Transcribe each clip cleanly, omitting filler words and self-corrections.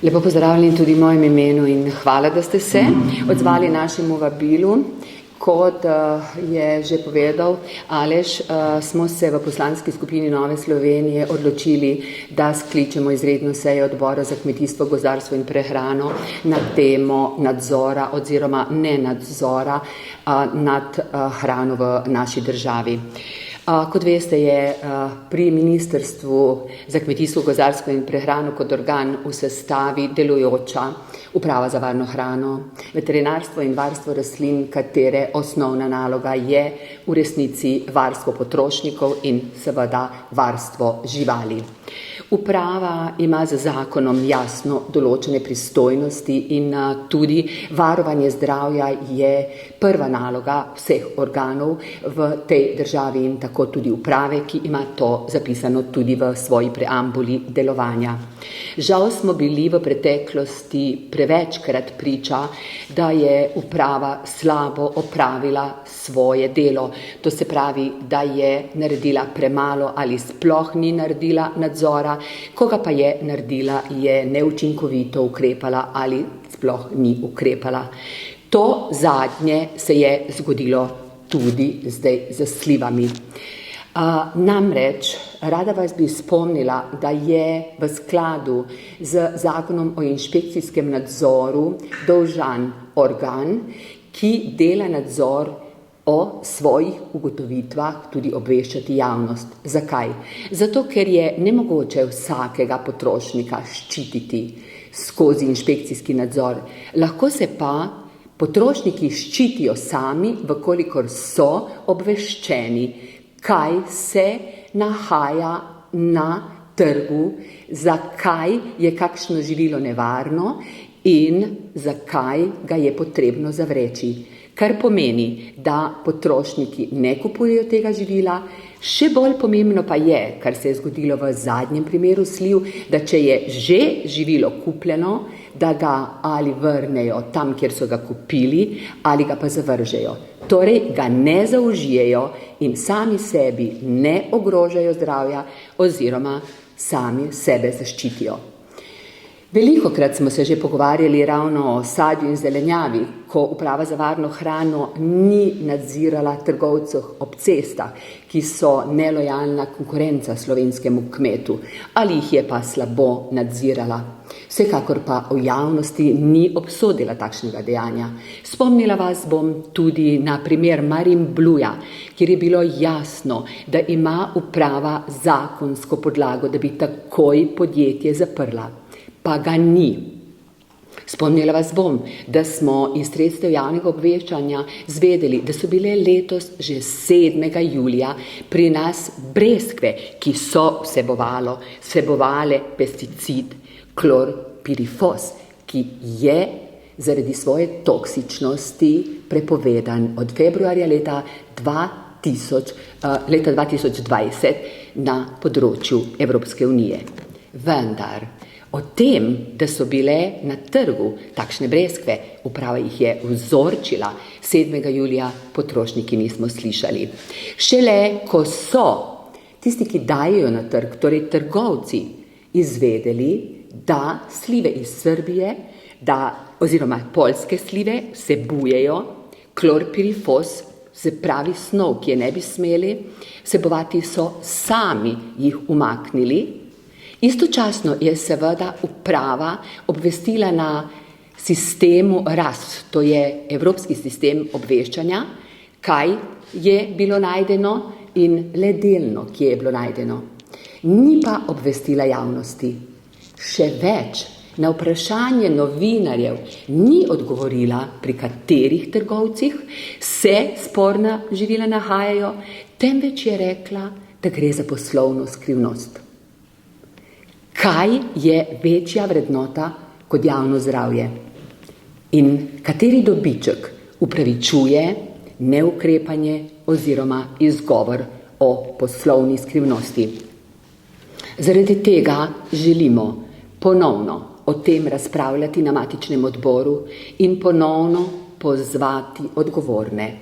Lepo pozdravljeni tudi v mojem imenu in hvala, da ste se odzvali našemu vabilu. Kot je že povedal Aleš, smo se v poslanski skupini Nove Slovenije odločili, da skličemo izredno sejo Odbora za kmetijstvo, gozdarstvo in prehrano na temo nadzora oziroma nenadzora nad hrano v naši državi. Kot veste, je pri Ministrstvu za kmetijstvo, gozdarstvo in prehrano kot organ v sestavi delujoča Uprava za varno hrano, veterinarstvo in varstvo rastlin, katere osnovna naloga je v resnici varstvo potrošnikov in seveda varstvo živali. Uprava ima z zakonom jasno določene pristojnosti in tudi varovanje zdravja je prva naloga vseh organov v tej državi in tako tudi uprave, ki ima to zapisano tudi v svoji preambuli delovanja. Žal smo bili v preteklosti prevečkrat priča, da je uprava slabo opravila svoje delo. To se pravi, da je naredila premalo ali sploh ni naredila nadzora, koga pa je naredila, je neučinkovito ukrepala ali sploh ni ukrepala. To zadnje se je zgodilo tudi zdaj z slivami. Namreč, rada vas bi spomnila, da je v skladu z zakonom o inšpekcijskem nadzoru dolžan organ, ki dela nadzor o svojih ugotovitvah tudi obveščati javnost. Zakaj? Zato, ker je nemogoče vsakega potrošnika ščititi skozi inšpekcijski nadzor. Lahko se pa potrošniki ščitijo sami, vkolikor so obveščeni, kaj se nahaja na trgu, zakaj je kakšno živilo nevarno in zakaj ga je potrebno zavreči. Kar pomeni, da potrošniki ne kupujejo tega živila. Še bolj pomembno pa je, kar se je zgodilo v zadnjem primeru sliv, da če je že živilo kupljeno, da ga ali vrnejo tam, kjer so ga kupili, ali ga pa zavržejo. Torej ga ne zaužijejo in sami sebi ne ogrožajo zdravja oziroma sami sebe zaščitijo. Velikokrat smo se že pogovarjali ravno o sadju in zelenjavi, ko Uprava za varno hrano ni nadzirala trgovcev ob cestah, ki so nelojalna konkurenca slovenskemu kmetu, ali jih je pa slabo nadzirala. Vsekakor pa v javnosti ni obsodila takšnega dejanja. Spomnila vas bom tudi na primer Marinbluja, kjer je bilo jasno, da ima uprava zakonsko podlago, da bi takoj podjetje zaprla. Pa ga ni. Spomnila vas bom, da smo iz sredstev javnega obveščanja zvedeli, da so bile letos že 7. julija pri nas breskve, ki so vsebovale pesticid klorpirifos, ki je zaradi svoje toksičnosti prepovedan od februarja leta 2020 na področju Evropske unije. Vendar o tem, da so bile na trgu takšne breskve, uprava jih je vzorčila 7. julija, potrošniki nismo slišali. Šele, ko so tisti, ki dajejo na trg, torej trgovci, izvedeli, da slive iz Srbije, oziroma poljske slive vsebujejo klorpirifos, se pravi snov, ki je ne bi smeli vsebovati, so sami jih umaknili. Istočasno je seveda uprava obvestila na sistemu RAS, to je Evropski sistem obveščanja, kaj je bilo najdeno in le delno, kje je bilo najdeno. Ni pa obvestila javnosti. Še več, na vprašanje novinarjev ni odgovorila, pri katerih trgovcih se sporna živila nahajajo, temveč je rekla, da gre za poslovno skrivnost. Kaj je večja vrednota kot javno zdravje? In kateri dobiček upravičuje neukrepanje oziroma izgovor o poslovni skrivnosti? Zaradi tega želimo ponovno o tem razpravljati na matičnem odboru in ponovno pozvati odgovorne.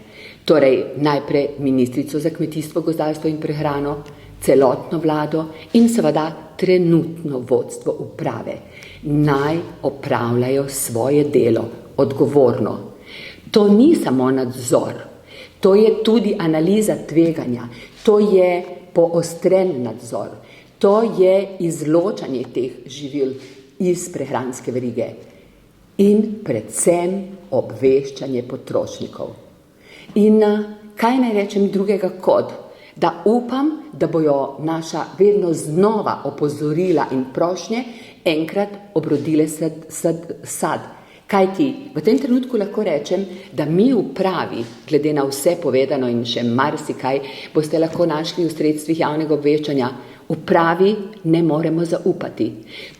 Torej najprej ministrico za kmetijstvo, gozdarstvo in prehrano, celotno vlado in seveda trenutno vodstvo uprave, naj opravljajo svoje delo odgovorno. To ni samo nadzor, to je tudi analiza tveganja, to je poostren nadzor, to je izločanje teh živil iz prehranske verige in predvsem obveščanje potrošnikov. In kaj naj rečem drugega kot, da upam, da bojo naša vedno znova opozorila in prošnje enkrat obrodile sad. Kajti v tem trenutku lahko rečem, da mi v upravi, glede na vse povedano in še marsikaj, boste lahko našli v sredstvih javnega obveščanja, upravi ne moremo zaupati.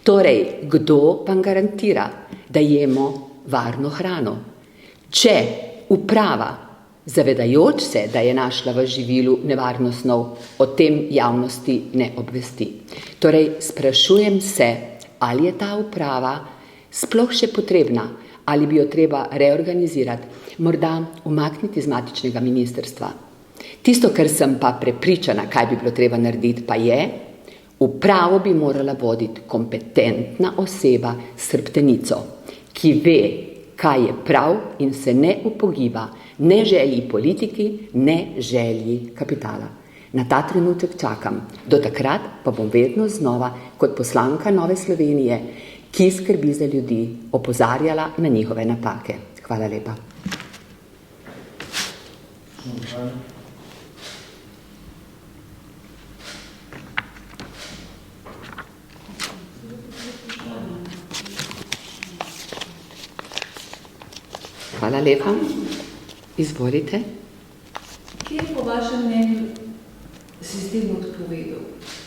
Torej, kdo vam garantira, da jemo varno hrano? Če uprava, zavedajoč se, da je našla v živilu nevarno snov, o tem javnosti ne obvesti. Torej, sprašujem se, ali je ta uprava sploh še potrebna, ali bi jo treba reorganizirati, morda umakniti iz matičnega ministrstva. Tisto, kar sem pa prepričana, kaj bi bilo treba narediti, pa je, upravo bi morala voditi kompetentna oseba s hrbtenico, ki ve, kaj je prav in se ne upogiba ne želji politiki, ne želji kapitala. Na ta trenutek čakam. Do takrat pa bom vedno znova kot poslanka Nove Slovenije, ki skrbi za ljudi, opozarjala na njihove napake. Hvala lepa. Hvala lepa. Izvolite. Kje je po vašem mnenju sistem odpovedal?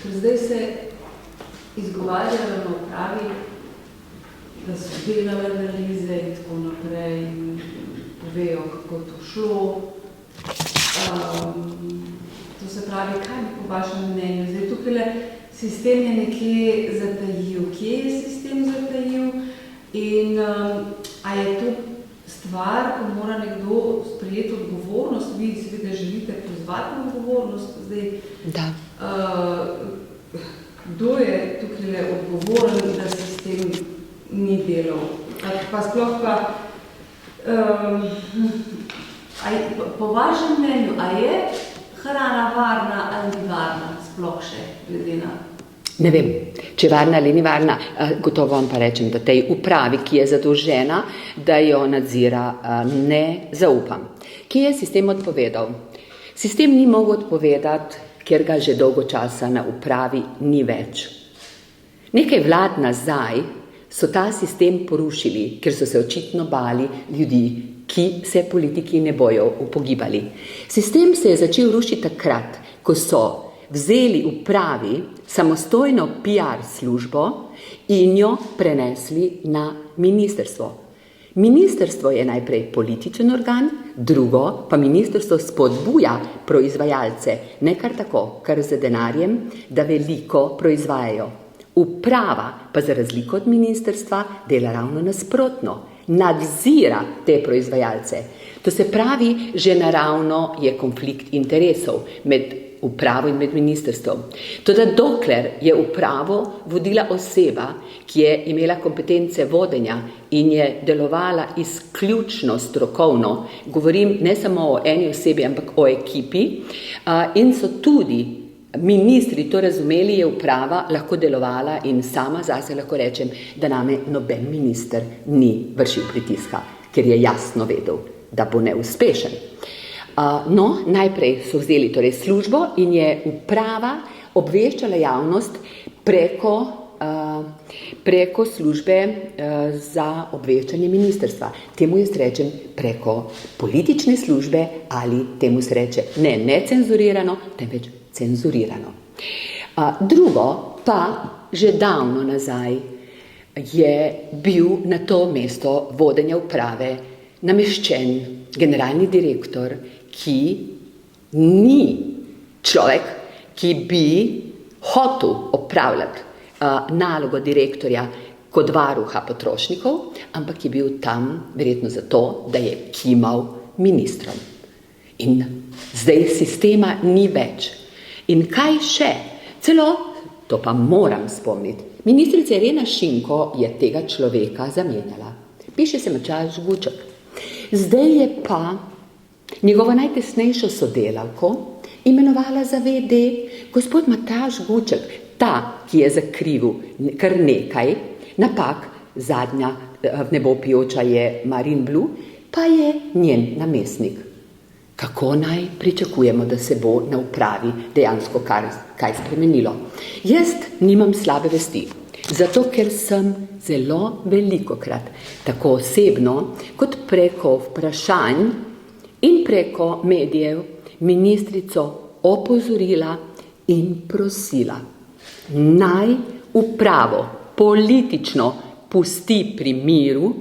Ker zdaj se izgovarjajo na upravi, da so delali analize in tako naprej in povejo, kako je to šlo. To se pravi, kaj bi po vašem mnenju? Zdaj tukaj sistem je nekje zatajil. Kje je sistem zatajil? In a je to stvar, ko mora nekdo sprejeti odgovornost, vi seveda želite pozvati na odgovornost, zdaj, da. Kdo je tukaj odgovoren, da sistem ni delal? Pa sploh pa, po vašem mnenju, a je hrana varna ali ni varna sploh še, glede na? Ne vem, če je varna ali ni varna, gotovo vam pa rečem, da tej upravi, ki je zadolžena, da jo nadzira, ne zaupam. Kje je sistem odpovedal? Sistem ni mogel odpovedati, ker ga že dolgo časa na upravi ni več. Nekaj vlad nazaj so ta sistem porušili, ker so se očitno bali ljudi, ki se politiki ne bojo upogibali. Sistem se je začel rušiti takrat, ko so vzeli upravi samostojno PR službo in jo prenesli na ministrstvo. Ministrstvo je najprej političen organ, drugo pa ministrstvo spodbuja proizvajalce, ne kar tako, kar z denarjem, da veliko proizvajajo. Uprava pa za razliko od ministrstva dela ravno nasprotno, nadzira te proizvajalce. To se pravi, že naravno je konflikt interesov med upravo in med ministrstvom. Toda dokler je upravo vodila oseba, ki je imela kompetence vodenja in je delovala izključno strokovno, govorim ne samo o eni osebi, ampak o ekipi, in so tudi ministri to razumeli, je uprava lahko delovala in sama zase lahko rečem, da name noben minister ni vršil pritiska, ker je jasno vedel, da bo neuspešen. No, najprej so vzeli torej službo in je uprava obveščala javnost preko službe za obveščanje ministrstva. Temu jaz rečem preko politične službe ali temu se reče ne necenzurirano, temveč cenzurirano. Drugo pa že davno nazaj je bil na to mesto vodenja uprave nameščen generalni direktor, ki ni človek, ki bi hotel opravljati nalogo direktorja kot varuha potrošnikov, ampak je bil tam verjetno zato, da je kimal ministrom. In zdaj sistema ni več. In kaj še? Celo, to pa moram spomniti, Ministrica Irena Šinko je tega človeka zamenjala. Piše se Matjaž Guček. Zdaj je pa njegovo najtesnejšo sodelavko imenovala za VD gospod Matjaž Guček, ta, ki je zakrivil kar nekaj napak, zadnja v nebo pijoča je Marin Blu, pa je njen namestnik. Kako naj pričakujemo, da se bo na upravi dejansko kaj spremenilo? Jaz nimam slabe vesti, zato ker sem zelo velikokrat, tako osebno, kot preko vprašanj in preko medijev, ministrico opozorila in prosila, naj upravo politično pusti pri miru.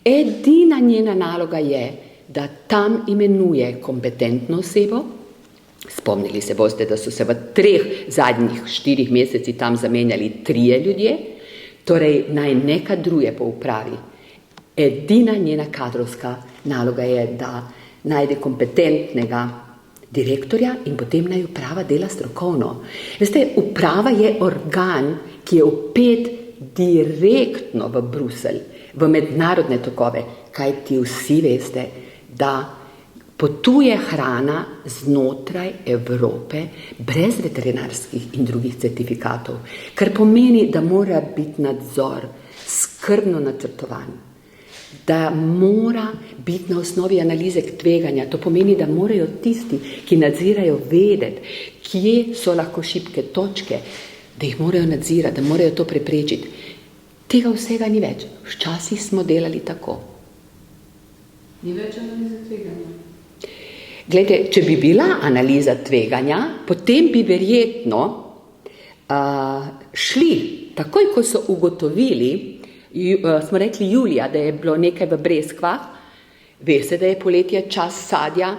Edina njena naloga je, da tam imenuje kompetentno osebo. Spomnili se boste, da so se v 3 zadnjih 4 mesecih tam zamenjali 3 ljudje, torej naj ne kadruje po upravi. Edina njena kadrovska naloga je, da najde kompetentnega direktorja in potem naj uprava dela strokovno. Veste, uprava je organ, ki je vpet direktno v Bruselj, v mednarodne tokove, kajti vsi veste, da potuje hrana znotraj Evrope brez veterinarskih in drugih certifikatov, kar pomeni, da mora biti nadzor skrbno načrtovan, da mora biti na osnovi analize tveganja. To pomeni, da morajo tisti, ki nadzirajo, vedeti, kje so lahko šibke točke, da jih morajo nadzirati, da morajo to preprečiti. Tega vsega ni več. Včasih smo delali tako. Ni več analize tveganja. Glejte, če bi bila analiza tveganja, potem bi verjetno šli, takoj ko so ugotovili, smo rekli julija, da je bilo nekaj v Breskvah, veste, da je poletje čas sadja,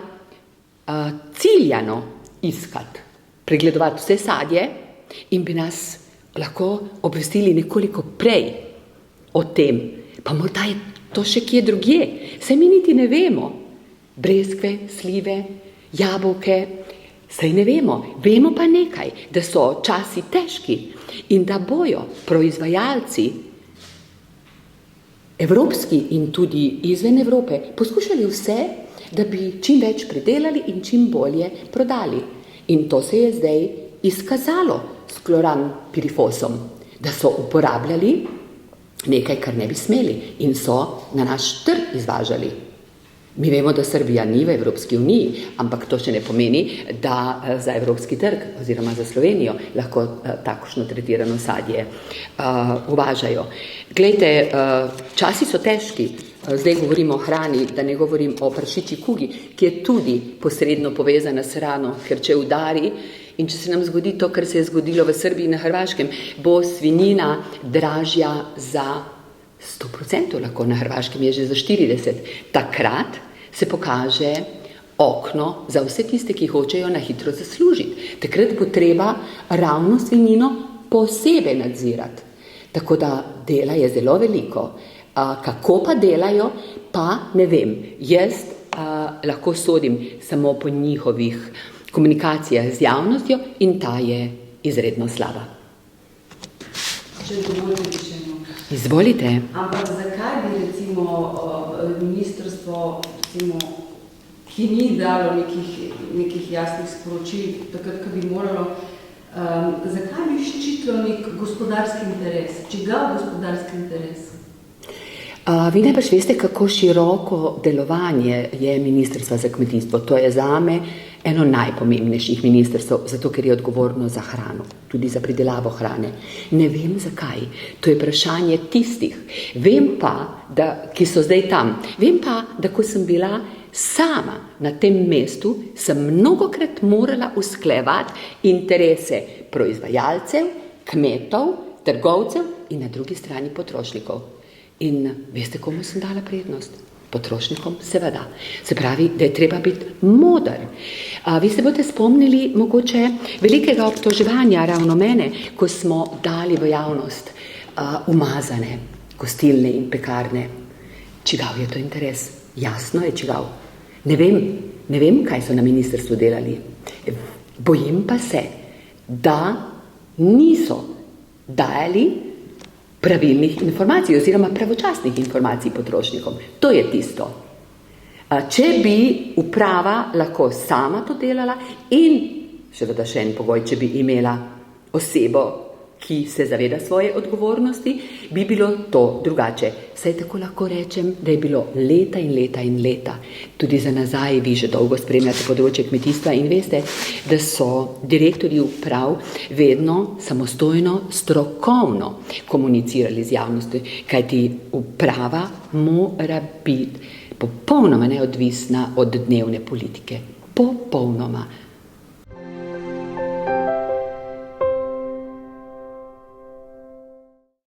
ciljano iskati, pregledovati vse sadje in bi nas lahko obvestili nekoliko prej o tem, pa morda je to še kje drugje, saj mi niti ne vemo. Breskve, slive, jabolke, saj ne vemo. Vemo pa nekaj, da so časi težki in da bojo proizvajalci evropski in tudi izven Evrope poskušali vse, da bi čim več pridelali in čim bolje prodali. In to se je zdaj izkazalo s klorampirifosom, da so uporabljali nekaj, kar ne bi smeli in so na naš trg izvažali. Mi vemo, da Srbija ni v Evropski uniji, ampak to še ne pomeni, da za evropski trg oziroma za Slovenijo lahko takšno tretirano sadje uvažajo. Glejte, časi so težki, zdaj govorimo o hrani, da ne govorim o prašičji kugi, ki je tudi posredno povezana s hrano, ker če udari in če se nam zgodi to, kar se je zgodilo v Srbiji in na Hrvaškem, bo svinjina dražja za 100%, lahko na Hrvaškem je že za 40%. Takrat se pokaže okno za vse tiste, ki hočejo na hitro zaslužiti. Takrat bo treba ravno svinjino posebej nadzirati. Tako da dela je zelo veliko. Kako pa delajo, pa ne vem. Jaz lahko sodim samo po njihovih komunikacijah z javnostjo in ta je izredno slaba. Če dovolite, bi še eno. Izvolite. Ampak zakaj bi recimo ministrstvo, recimo, ki ni dalo nekih jasnih sporočil, takrat, ko bi moralo, zakaj bi ščitilo nek gospodarski interes? Čigav gospodarski interes? Vi najbrž veste, kako široko delovanje je Ministrstva za kmetijstvo. To je zame eno najpomembnejših ministrstv, zato ker je odgovorno za hrano, tudi za pridelavo hrane. Ne vem zakaj, to je vprašanje tistih. Vem pa, ki so zdaj tam, vem pa, da ko sem bila sama na tem mestu, sem mnogokrat morala usklajevati interese proizvajalcev, kmetov, trgovcev in na drugi strani potrošnikov. In veste, komu sem dala prednost? Potrošnikom, seveda. Se pravi, da je treba biti moder. Vi se boste spomnili mogoče velikega obtoževanja ravno mene, ko smo dali v javnost umazane gostilne in pekarne. Čigav je to interes? Jasno je čigav. Ne vem, kaj so na ministrstvu delali. Bojim pa se, da niso dajali pravilnih informacij oziroma pravočasnih informacij potrošnikom. To je tisto. Če bi uprava lahko sama to delala in seveda še en pogoj, če bi imela osebo, ki se zaveda svoje odgovornosti, bi bilo to drugače. Saj tako lahko rečem, da je bilo leta in leta in leta. Tudi za nazaj, vi že dolgo spremljate področje kmetijstva in veste, da so direktorji uprav vedno samostojno, strokovno komunicirali z javnostjo, kajti uprava mora biti popolnoma neodvisna od dnevne politike. Popolnoma.